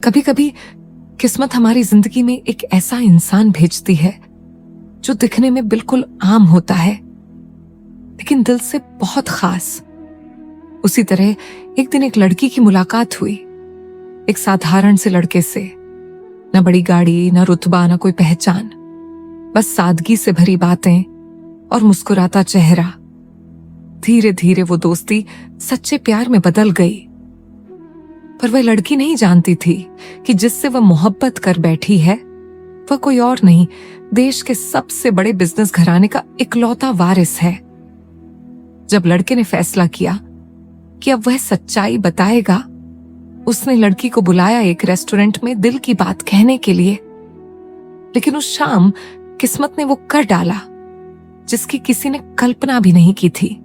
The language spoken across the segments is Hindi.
कभी कभी किस्मत हमारी जिंदगी में एक ऐसा इंसान भेजती है जो दिखने में बिल्कुल आम होता है लेकिन दिल से बहुत खास। उसी तरह एक दिन एक लड़की की मुलाकात हुई, एक साधारण से लड़के से। न बड़ी गाड़ी, न रुतबा, न कोई पहचान, बस सादगी से भरी बातें और मुस्कुराता चेहरा। धीरे धीरे वो दोस्ती सच्चे प्यार में बदल गई। पर वह लड़की नहीं जानती थी कि जिससे वह मोहब्बत कर बैठी है वह कोई और नहीं, देश के सबसे बड़े बिजनेस घराने का इकलौता वारिस है। जब लड़के ने फैसला किया कि अब वह सच्चाई बताएगा, उसने लड़की को बुलाया एक रेस्टोरेंट में दिल की बात कहने के लिए। लेकिन उस शाम किस्मत ने वो कर डाला जिसकी किसी ने कल्पना भी नहीं की थी।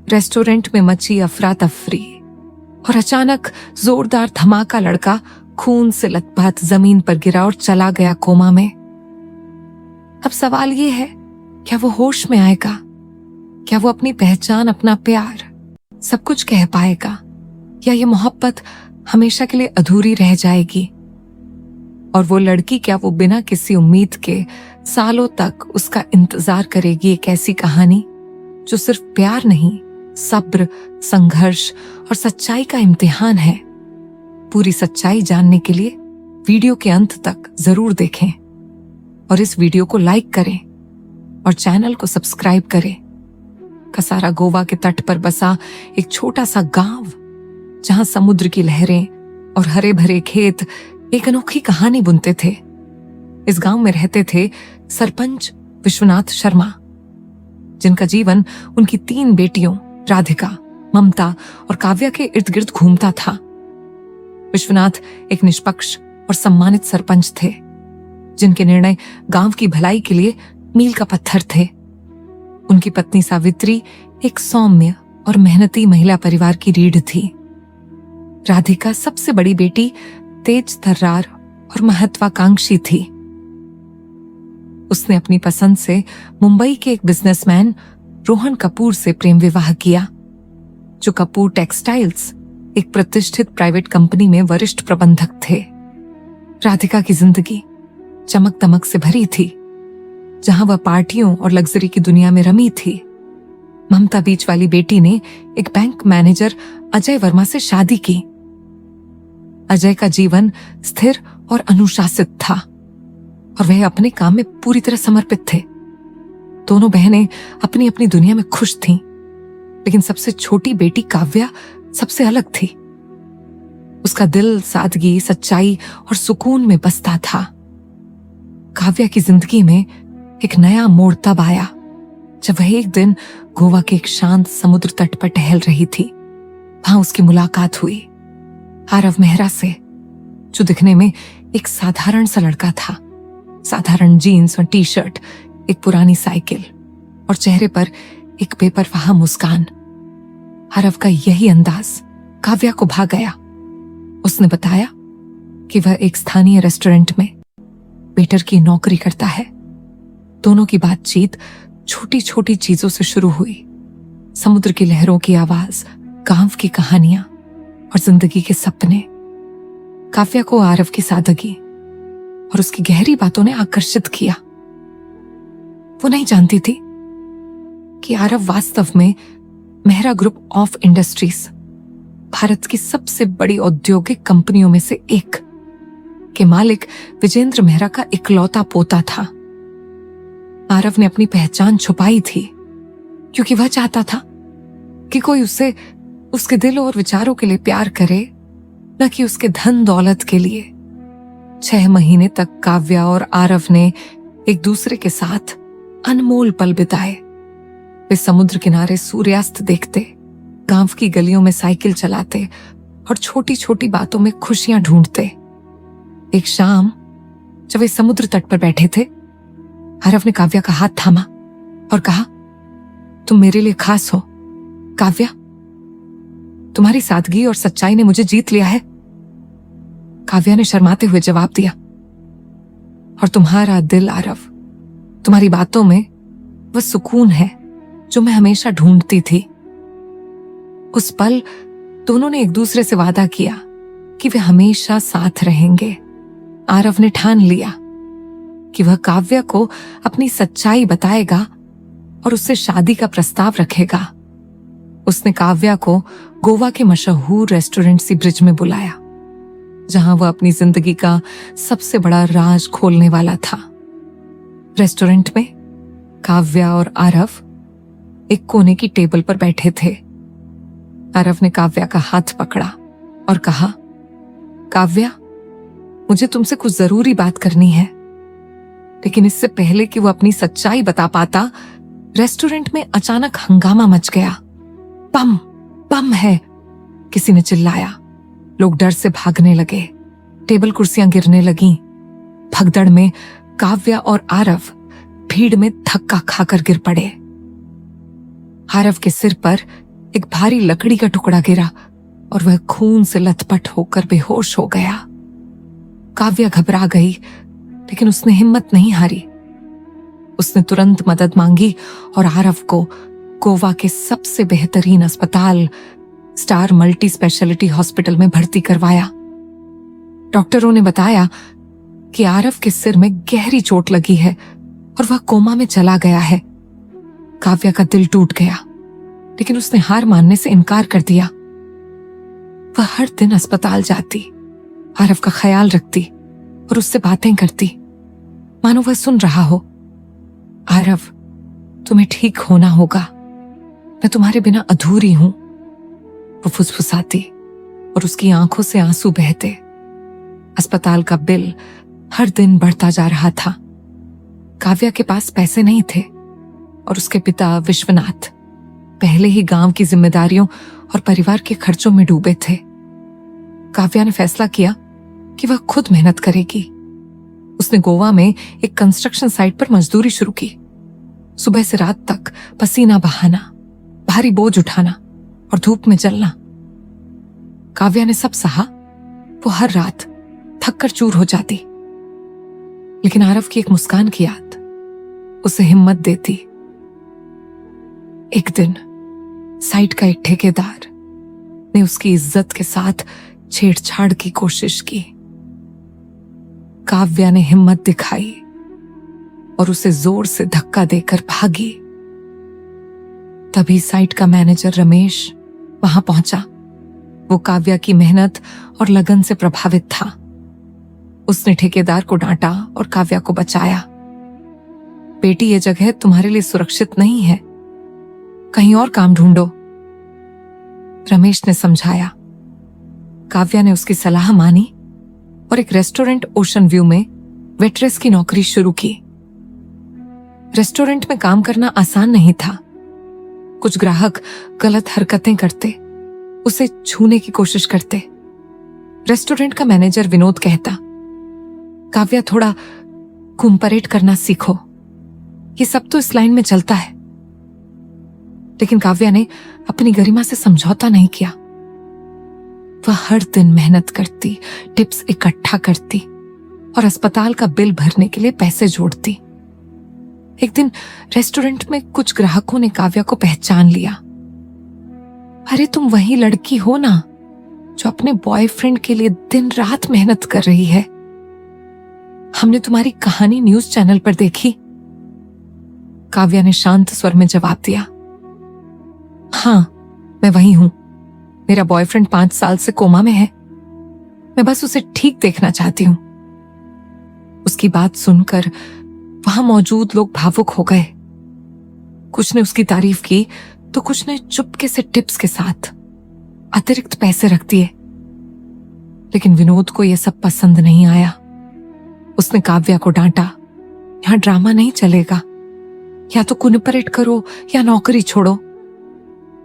रेस्टोरेंट में मची अफरा तफरी और अचानक जोरदार धमाका। लड़का खून से लथपथ जमीन पर गिरा और चला गया कोमा में। अब सवाल ये है, क्या वो होश में आएगा? क्या वो अपनी पहचान, अपना प्यार सब कुछ कह पाएगा, या ये मोहब्बत हमेशा के लिए अधूरी रह जाएगी? और वो लड़की, क्या वो बिना किसी उम्मीद के सालों तक उसका इंतजार करेगी? एक ऐसी कहानी जो सिर्फ प्यार नहीं, सब्र, संघर्ष और सच्चाई का इम्तिहान है। पूरी सच्चाई जानने के लिए वीडियो के अंत तक जरूर देखें और इस वीडियो को लाइक करें और चैनल को सब्सक्राइब करें। कसारा गोवा के तट पर बसा एक छोटा सा गांव, जहां समुद्र की लहरें और हरे भरे खेत एक अनोखी कहानी बुनते थे। इस गांव में रहते थे सरपंच विश्वनाथ शर्मा, जिनका जीवन उनकी 3 बेटियों राधिका, ममता और काव्या के इर्द गिर्द घूमता था। विश्वनाथ एक निष्पक्ष और सम्मानित सरपंच थे, जिनके निर्णय गांव की भलाई के लिए मील का पत्थर थे। उनकी पत्नी सावित्री एक सौम्य और मेहनती महिला परिवार की रीढ़ थी। राधिका सबसे बड़ी बेटी तेज तर्रार और महत्वाकांक्षी थी। उसने अपनी पसंद से मुंबई के एक बिजनेसमैन रोहन कपूर से प्रेम विवाह किया, जो कपूर टेक्सटाइल्स, एक प्रतिष्ठित प्राइवेट कंपनी में वरिष्ठ प्रबंधक थे। राधिका की जिंदगी चमक दमक से भरी थी, जहां वह पार्टियों और लग्जरी की दुनिया में रमी थी। ममता बीच वाली बेटी ने एक बैंक मैनेजर अजय वर्मा से शादी की। अजय का जीवन स्थिर और अनुशासित था और वह अपने काम में पूरी तरह समर्पित थे। दोनों बहनें अपनी अपनी दुनिया में खुश थीं, लेकिन सबसे छोटी बेटी काव्या सबसे अलग थी। उसका दिल सादगी, सच्चाई और सुकून में बसता था। काव्या की जिंदगी में एक नया मोड़ तब आया जब वह एक दिन गोवा के एक शांत समुद्र तट पर टहल रही थी। वहां उसकी मुलाकात हुई आरव मेहरा से, जो दिखने में एक साधारण सा लड़का था। साधारण जीन्स और टी शर्ट, एक पुरानी साइकिल और चेहरे पर एक बेपरवाह मुस्कान। आरव का यही अंदाज काव्या को भा गया। उसने बताया कि वह एक स्थानीय रेस्टोरेंट में वेटर की नौकरी करता है। दोनों की बातचीत छोटी छोटी चीजों से शुरू हुई। समुद्र की लहरों की आवाज, गांव की कहानियां और जिंदगी के सपने। काव्या को आरव की सादगी और उसकी गहरी बातों ने आकर्षित किया। वो नहीं जानती थी कि आरव वास्तव में Mehra group of industries, Bharat की सबसे बड़ी औद्योगिक कंपनियों में से एक के मालिक विजेंद्र मेहरा का इकलौता पोता था। आरव ने अपनी पहचान छुपाई थी क्योंकि वह चाहता था कि कोई उसे उसके दिल और विचारों के लिए प्यार करे, न कि उसके धन दौलत के लिए। 6 महीने तक काव्या और आरव ने एक दूसरे के साथ अनमोल पल बिताए। वे समुद्र किनारे सूर्यास्त देखते, गांव की गलियों में साइकिल चलाते और छोटी छोटी बातों में खुशियां ढूंढते। एक शाम जब वे समुद्र तट पर बैठे थे, आरव ने काव्या का हाथ थामा और कहा, तुम मेरे लिए खास हो काव्या। तुम्हारी सादगी और सच्चाई ने मुझे जीत लिया है। काव्या ने शर्माते हुए जवाब दिया, और तुम्हारा दिल आरव, तुम्हारी बातों में वह सुकून है जो मैं हमेशा ढूंढती थी। उस पल दोनों ने एक दूसरे से वादा किया कि वे हमेशा साथ रहेंगे। आरव ने ठान लिया कि वह काव्या को अपनी सच्चाई बताएगा और उससे शादी का प्रस्ताव रखेगा। उसने काव्या को गोवा के मशहूर रेस्टोरेंट सी ब्रिज में बुलाया, जहां वह अपनी जिंदगी का सबसे बड़ा राज खोलने वाला था। रेस्टोरेंट में काव्या और आरव एक कोने की टेबल पर बैठे थे। आरव ने काव्या का हाथ पकड़ा और कहा, काव्या, मुझे तुमसे कुछ जरूरी बात करनी है। लेकिन इससे पहले कि वो अपनी सच्चाई बता पाता, रेस्टोरेंट में अचानक हंगामा मच गया। बम, बम है, किसी ने चिल्लाया। लोग डर से भागने लगे, टेबल कुर्सियां गिरने लगीं। भगदड़ में काव्या और आरव भीड़ में धक्का खाकर गिर पड़े। आरव के सिर पर एक भारी लकड़ी का टुकड़ा गिरा और वह खून से लथपथ होकर बेहोश हो गया। काव्या घबरा गई, लेकिन उसने हिम्मत नहीं हारी। उसने तुरंत मदद मांगी और आरव को गोवा के सबसे बेहतरीन अस्पताल स्टार मल्टी स्पेशलिटी हॉस्पिटल में भर्ती करवाया। डॉक्टरों ने बताया कि आरव के सिर में गहरी चोट लगी है और वह कोमा में चला गया है। काव्या का दिल टूट गया, लेकिन उसने हार मानने से इनकार कर दिया। वह हर दिन अस्पताल जाती, आरव का ख्याल रखती और उससे बातें करती, मानो वह सुन रहा हो। आरव, तुम्हें ठीक होना होगा, मैं तुम्हारे बिना अधूरी हूं। वो फुसफुसाती और उसकी आंखों से आंसू बहते। अस्पताल का बिल हर दिन बढ़ता जा रहा था। काव्या के पास पैसे नहीं थे और उसके पिता विश्वनाथ पहले ही गांव की जिम्मेदारियों और परिवार के खर्चों में डूबे थे। काव्या ने फैसला किया कि वह खुद मेहनत करेगी। उसने गोवा में एक कंस्ट्रक्शन साइट पर मजदूरी शुरू की। सुबह से रात तक पसीना बहाना, भारी बोझ उठाना और धूप में जलना। काव्या ने सब सहा। वो हर रात थक कर चूर हो जाती, लेकिन आरव की एक मुस्कान की याद उसे हिम्मत देती। एक दिन साइट का एक ठेकेदार ने उसकी इज्जत के साथ छेड़छाड़ की कोशिश की। काव्या ने हिम्मत दिखाई और उसे जोर से धक्का देकर भागी। तभी साइट का मैनेजर रमेश वहां पहुंचा। वो काव्या की मेहनत और लगन से प्रभावित था। उसने ठेकेदार को डांटा और काव्या को बचाया। बेटी, ये जगह तुम्हारे लिए सुरक्षित नहीं है, कहीं और काम ढूंढो, रमेश ने समझाया। काव्या ने उसकी सलाह मानी और एक रेस्टोरेंट ओशन व्यू में वेट्रेस की नौकरी शुरू की। रेस्टोरेंट में काम करना आसान नहीं था। कुछ ग्राहक गलत हरकतें करते, उसे छूने की कोशिश करते। रेस्टोरेंट का मैनेजर विनोद कहता, काव्या, थोड़ा कोऑपरेट करना सीखो, ये सब तो इस लाइन में चलता है। लेकिन काव्या ने अपनी गरिमा से समझौता नहीं किया। वह हर दिन मेहनत करती, टिप्स इकट्ठा करती और अस्पताल का बिल भरने के लिए पैसे जोड़ती। एक दिन रेस्टोरेंट में कुछ ग्राहकों ने काव्या को पहचान लिया। अरे, तुम वही लड़की हो ना जो अपने बॉयफ्रेंड के लिए दिन रात मेहनत कर रही है? हमने तुम्हारी कहानी न्यूज चैनल पर देखी। काव्या ने शांत स्वर में जवाब दिया, हाँ, मैं वही हूं। मेरा बॉयफ्रेंड 5 साल से कोमा में है, मैं बस उसे ठीक देखना चाहती हूं। उसकी बात सुनकर वहां मौजूद लोग भावुक हो गए। कुछ ने उसकी तारीफ की तो कुछ ने चुपके से टिप्स के साथ अतिरिक्त पैसे रख दिए। लेकिन विनोद को यह सब पसंद नहीं आया। उसने काव्या को डांटा, यहां ड्रामा नहीं चलेगा, या तो कोऑपरेट करो या नौकरी छोड़ो।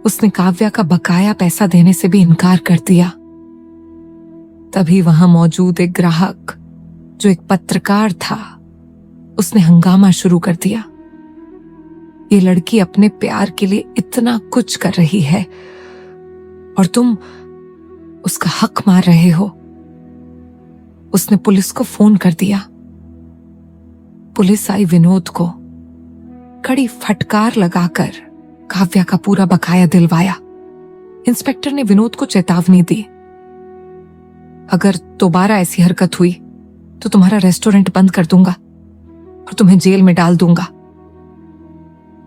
उसने काव्या का बकाया पैसा देने से भी इनकार कर दिया। तभी वहां मौजूद एक ग्राहक, जो एक पत्रकार था, उसने हंगामा शुरू कर दिया। ये लड़की अपने प्यार के लिए इतना कुछ कर रही है और तुम उसका हक मार रहे हो। उसने पुलिस को फोन कर दिया। पुलिस आई विनोद को कड़ी फटकार लगाकर काव्या का पूरा बकाया दिलवाया। इंस्पेक्टर ने विनोद को चेतावनी दी, अगर दोबारा ऐसी हरकत हुई तो तुम्हारा रेस्टोरेंट बंद कर दूंगा और तुम्हें जेल में डाल दूंगा।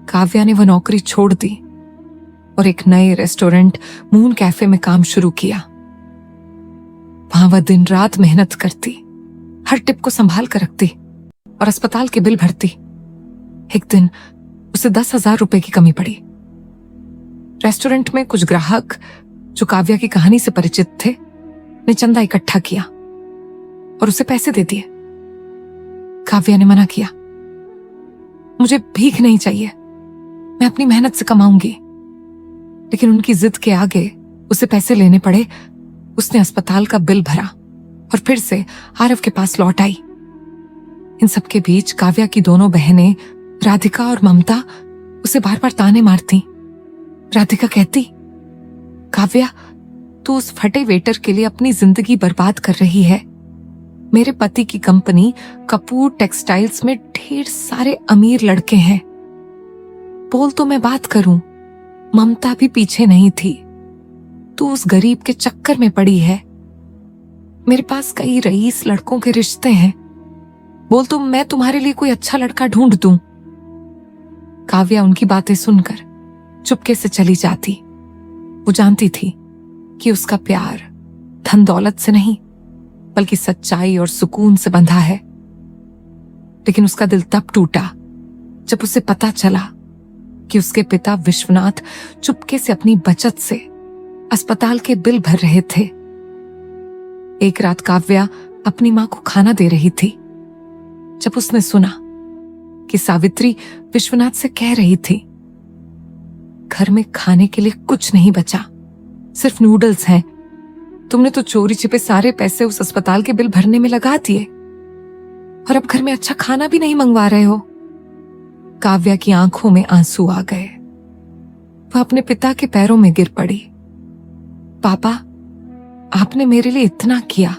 काव्या ने वह नौकरी छोड़ दी और एक नए रेस्टोरेंट मून कैफे में काम शुरू किया। वहां वह दिन रात मेहनत करती, हर टिप को संभाल कर रखती और अस्पताल के बिल भरती। एक दिन उसे 10,000 रुपए की कमी पड़ी। रेस्टोरेंट में कुछ ग्राहक जो काव्या की कहानी से परिचित थे ने चंदा इकट्ठा किया और उसे पैसे दे दिए। काव्या ने मना किया, मुझे भीख नहीं चाहिए, मैं अपनी मेहनत से कमाऊंगी। लेकिन उनकी जिद के आगे उसे पैसे लेने पड़े। उसने अस्पताल का बिल भरा और फिर से आरव के पास लौट आई। इन सबके बीच काव्या की दोनों बहनें राधिका और ममता उसे बार बार ताने मारती। राधिका कहती, काव्या तू उस फटे वेटर के लिए अपनी जिंदगी बर्बाद कर रही है। मेरे पति की कंपनी कपूर टेक्सटाइल्स में ढेर सारे अमीर लड़के हैं। बोल तो मैं बात करूं। ममता भी पीछे नहीं थी। तू उस गरीब के चक्कर में पड़ी है। मेरे पास कई रईस लड़कों के रिश्ते हैं। बोल तो मैं तुम्हारे लिए कोई अच्छा लड़का ढूंढ दूं। काव्या उनकी बातें सुनकर चुपके से चली जाती। वो जानती थी कि उसका प्यार धन दौलत से नहीं बल्कि सच्चाई और सुकून से बंधा है। लेकिन उसका दिल तब टूटा जब उसे पता चला कि उसके पिता विश्वनाथ चुपके से अपनी बचत से अस्पताल के बिल भर रहे थे। एक रात काव्या अपनी मां को खाना दे रही थी जब उसने सुना कि सावित्री विश्वनाथ से कह रही थी, घर में खाने के लिए कुछ नहीं बचा, सिर्फ नूडल्स हैं। तुमने तो चोरी छिपे सारे पैसे उस अस्पताल के बिल भरने में लगा दिए और अब घर में अच्छा खाना भी नहीं मंगवा रहे हो। काव्या की आंखों में आंसू आ गए। वह अपने पिता के पैरों में गिर पड़ी। पापा, आपने मेरे लिए इतना किया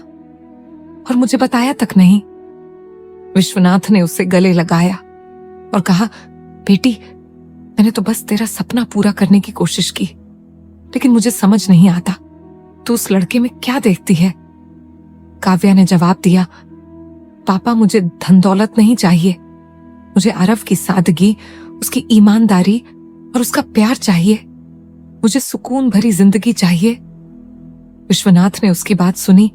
और मुझे बताया तक नहीं। विश्वनाथ ने उसे गले लगाया और कहा, बेटी, मैंने तो बस तेरा सपना पूरा करने की कोशिश की, लेकिन मुझे समझ नहीं आता तू उस लड़के में क्या देखती है। काव्या ने जवाब दिया, पापा, मुझे धन दौलत नहीं चाहिए। मुझे आरव की सादगी, उसकी ईमानदारी और उसका प्यार चाहिए। मुझे सुकून भरी जिंदगी चाहिए। विश्वनाथ ने उसकी बात सुनी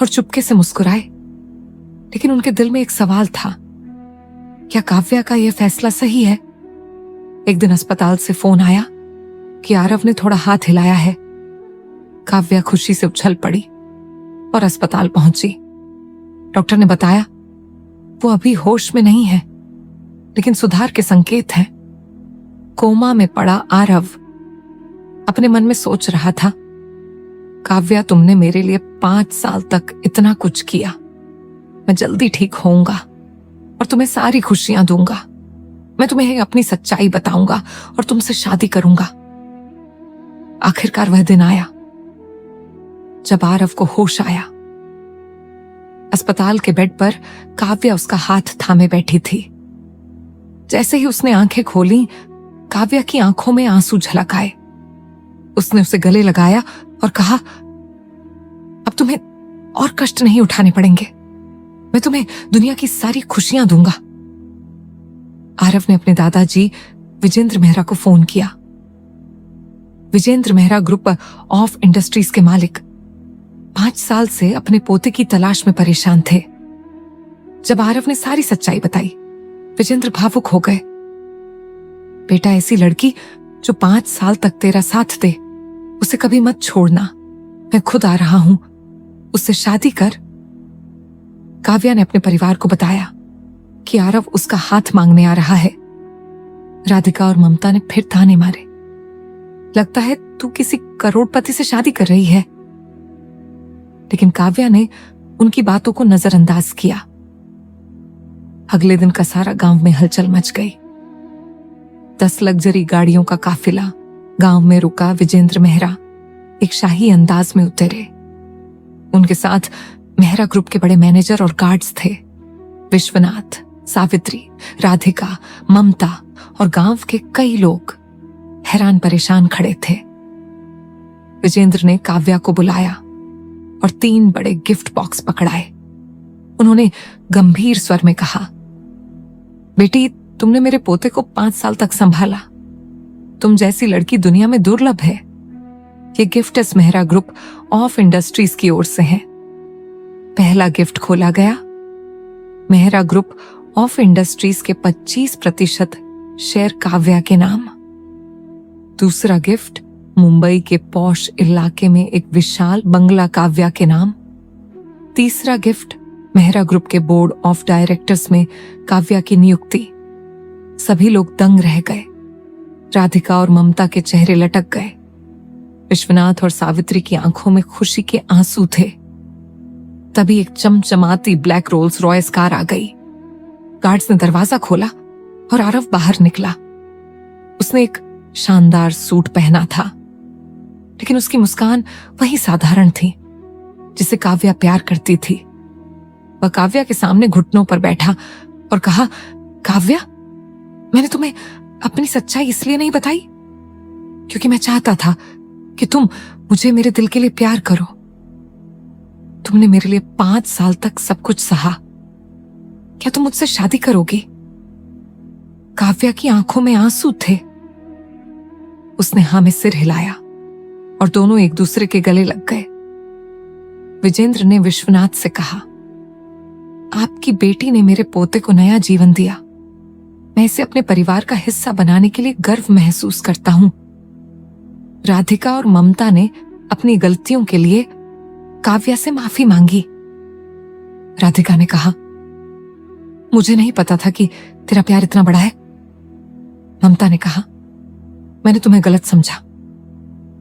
और चुपके से मुस्कुराए। लेकिन उनके दिल में एक सवाल था, क्या काव्या का यह फैसला सही है? एक दिन अस्पताल से फोन आया कि आरव ने थोड़ा हाथ हिलाया है। काव्या खुशी से उछल पड़ी और अस्पताल पहुंची। डॉक्टर ने बताया, वो अभी होश में नहीं है, लेकिन सुधार के संकेत हैं। कोमा में पड़ा आरव अपने मन में सोच रहा था, काव्या, तुमने मेरे लिए 5 साल तक इतना कुछ किया। मैं जल्दी ठीक होऊंगा और तुम्हें सारी खुशियां दूंगा। मैं तुम्हें अपनी सच्चाई बताऊंगा और तुमसे शादी करूंगा। आखिरकार वह दिन आया जब आरव को होश आया। अस्पताल के बेड पर काव्या उसका हाथ थामे बैठी थी। जैसे ही उसने आंखें खोली, काव्या की आंखों में आंसू झलक आए। उसने उसे गले लगाया और कहा, अब तुम्हें और कष्ट नहीं उठाने पड़ेंगे। मैं तुम्हें दुनिया की सारी खुशियां दूंगा। आरव ने अपने दादाजी विजेंद्र मेहरा को फोन किया। Vijender Mehra group of industries के मालिक 5 साल से अपने पोते की तलाश में परेशान थे। जब आरव ने सारी सच्चाई बताई, विजेंद्र भावुक हो गए। बेटा, ऐसी लड़की जो 5 साल तक तेरा साथ दे, उसे कभी मत छोड़ना। मैं खुद आ रहा हूं, उससे शादी कर। काव्या ने अपने परिवार को बताया कि आरव उसका हाथ मांगने आ रहा है। राधिका और ममता ने फिर ताने मारे, लगता है तू किसी करोड़पति से शादी कर रही है। लेकिन काव्या ने उनकी बातों को नजरअंदाज किया। अगले दिन का सारा गांव में हलचल मच गई। 10 लग्जरी गाड़ियों का काफिला गांव में रुका। विजेंद्र मेहरा एक शाही अंदाज में उतरे। उनके साथ मेहरा ग्रुप के बड़े मैनेजर और गार्ड्स थे। विश्वनाथ, सावित्री, राधिका, ममता और गांव के कई लोग हैरान परेशान खड़े थे। विजेंद्र ने काव्या को बुलाया और 3 बड़े गिफ्ट बॉक्स पकड़ाए। उन्होंने गंभीर स्वर में कहा, बेटी, तुमने मेरे पोते को 5 साल तक संभाला। तुम जैसी लड़की दुनिया में दुर्लभ है। ये गिफ्ट इस मेहरा ग्रुप ऑफ इंडस्ट्रीज की ओर से है। पहला गिफ्ट खोला गया। मेहरा ग्रुप ऑफ इंडस्ट्रीज के 25% शेयर काव्या के नाम। दूसरा गिफ्ट मुंबई के पॉश इलाके में एक विशाल बंगला काव्या के नाम। तीसरा गिफ्ट मेहरा ग्रुप के बोर्ड ऑफ डायरेक्टर्स में काव्या की नियुक्ति। सभी लोग दंग रह गए। राधिका और ममता के चेहरे लटक गए। विश्वनाथ और सावित्री की आंखों में खुशी के आंसू थे। तभी एक चमचमाती ब्लैक रोल्स रॉयस कार आ गई। गार्ड्स ने दरवाजा खोला और आरव बाहर निकला। उसने एक शानदार सूट पहना था, लेकिन उसकी मुस्कान वही साधारण थी जिसे काव्या प्यार करती थी। वह काव्या के सामने घुटनों पर बैठा और कहा, काव्या, मैंने तुम्हें अपनी सच्चाई इसलिए नहीं बताई क्योंकि मैं चाहता था कि तुम मुझे मेरे दिल के लिए प्यार करो। तुमने मेरे लिए 5 साल तक सब कुछ सहा। क्या तुम मुझसे शादी करोगी? काव्या की आंखों में आंसू थे। उसने हाँ में सिर हिलाया और दोनों एक दूसरे के गले लग गए। विजेंद्र ने विश्वनाथ से कहा, आपकी बेटी ने मेरे पोते को नया जीवन दिया। मैं इसे अपने परिवार का हिस्सा बनाने के लिए गर्व महसूस करता हूं। राधिका और ममता ने अपनी गलतियों के लिए काव्या से माफी मांगी। राधिका ने कहा, मुझे नहीं पता था कि तेरा प्यार इतना बड़ा है। ममता ने कहा, मैंने तुम्हें गलत समझा।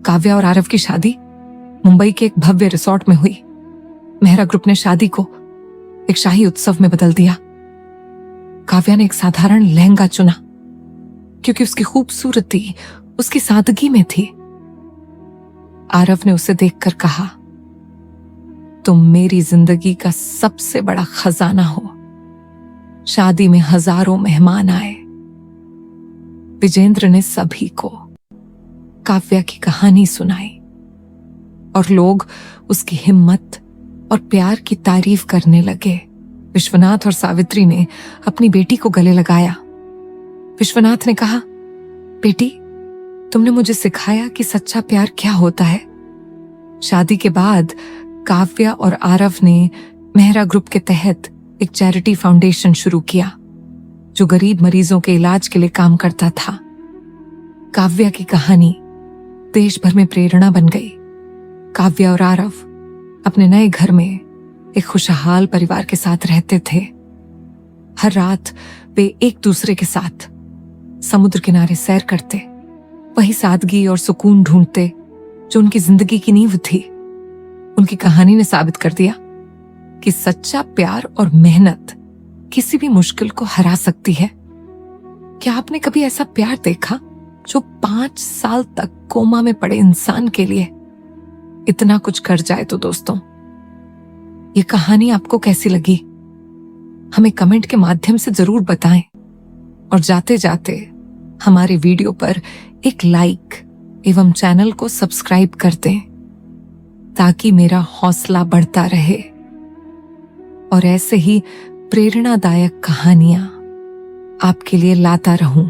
काव्या और आरव की शादी मुंबई के एक भव्य रिसोर्ट में हुई। मेहरा ग्रुप ने शादी को एक शाही उत्सव में बदल दिया। काव्या ने एक साधारण लहंगा चुना क्योंकि उसकी खूबसूरती उसकी सादगी में थी। आरव ने उसे देखकर कहा, तुम मेरी जिंदगी का सबसे बड़ा खजाना हो। शादी में हजारों मेहमान आए। विजेंद्र ने सभी को काव्या की कहानी सुनाई और लोग उसकी हिम्मत और प्यार की तारीफ करने लगे। विश्वनाथ और सावित्री ने अपनी बेटी को गले लगाया। विश्वनाथ ने कहा, बेटी, तुमने मुझे सिखाया कि सच्चा प्यार क्या होता है। शादी के बाद काव्या और आरव ने मेहरा ग्रुप के तहत एक चैरिटी फाउंडेशन शुरू किया जो गरीब मरीजों के इलाज के लिए काम करता था। काव्या की कहानी देश भर में प्रेरणा बन गई। काव्या और आरव अपने नए घर में एक खुशहाल परिवार के साथ रहते थे। हर रात वे एक दूसरे के साथ समुद्र किनारे सैर करते, वही सादगी और सुकून ढूंढते जो उनकी जिंदगी की नींव थी। उनकी कहानी ने साबित कर दिया कि सच्चा प्यार और मेहनत किसी भी मुश्किल को हरा सकती है। क्या आपने कभी ऐसा प्यार देखा जो 5 साल तक कोमा में पड़े इंसान के लिए इतना कुछ कर जाए? तो दोस्तों, ये कहानी आपको कैसी लगी हमें कमेंट के माध्यम से जरूर बताएं और जाते जाते हमारे वीडियो पर एक लाइक एवं चैनल को सब्सक्राइब कर दें ताकि मेरा हौसला बढ़ता रहे और ऐसे ही प्रेरणादायक कहानियां आपके लिए लाता रहूं।